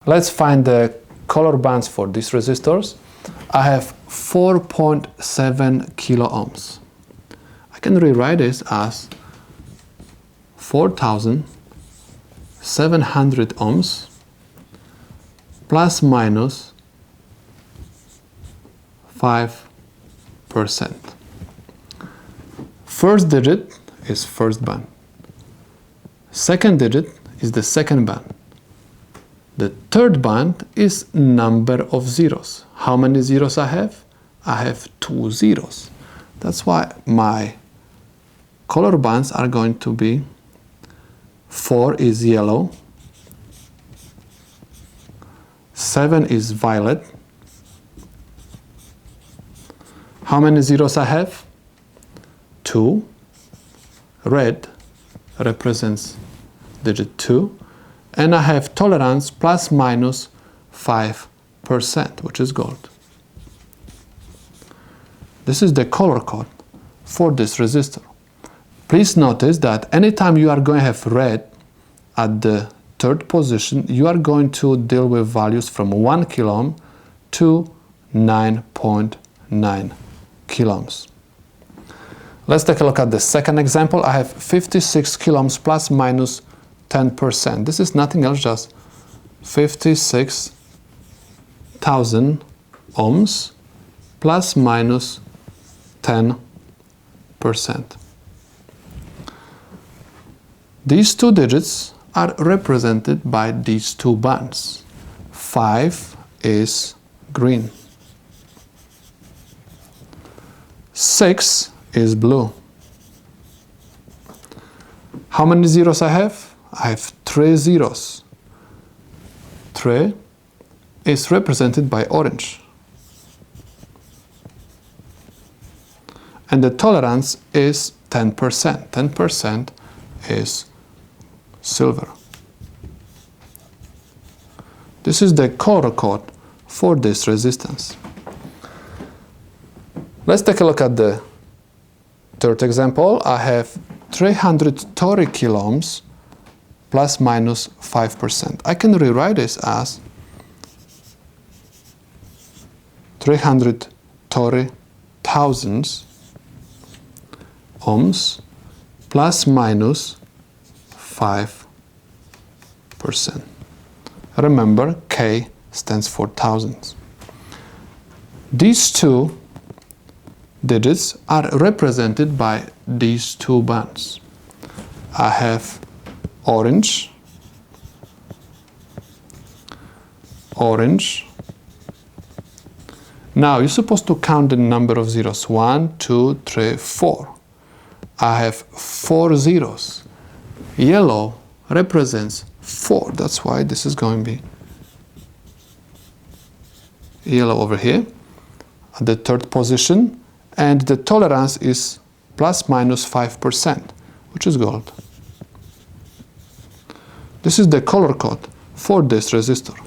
Let's find the color bands for these resistors. I have 4.7 kilo ohms. I can rewrite this as 4,700 ohms plus minus 5%. First digit is first band. Second digit is the second band. The third band is number of zeros. How many zeros I have? I have 2 zeros. That's why my color bands are going to be 4 is yellow, 7 is violet. How many zeros I have? 2. Red represents digit 2. And I have tolerance plus minus 5%, which is gold. This is the color code for this resistor. Please notice that anytime you are going to have red at the third position, you are going to deal with values from 1 kilo ohm to 9.9 kilo ohms. Let's take a look at the second example. I have 56 kilo ohms plus minus 10%. This is nothing else, just 56,000 ohms plus minus 10%. These two digits are represented by these two bands. 5 is green. 6 is blue. How many zeros I have? I have 3 zeros. 3 is represented by orange. And the tolerance is 10%. 10% is silver. This is the color code for this resistance. Let's take a look at the third example. I have 330 kilo ohms plus minus 5%. I can rewrite this as 330,000 ohms plus minus 5%. Remember, K stands for thousands. These two digits are represented by these two bands. I have orange, orange. Now you're supposed to count the number of zeros. 1, 2, 3, 4. I have 4 zeros. Yellow represents 4. That's why this is going to be yellow over here at the third position. And the tolerance is plus minus 5%, which is gold. This is the color code for this resistor.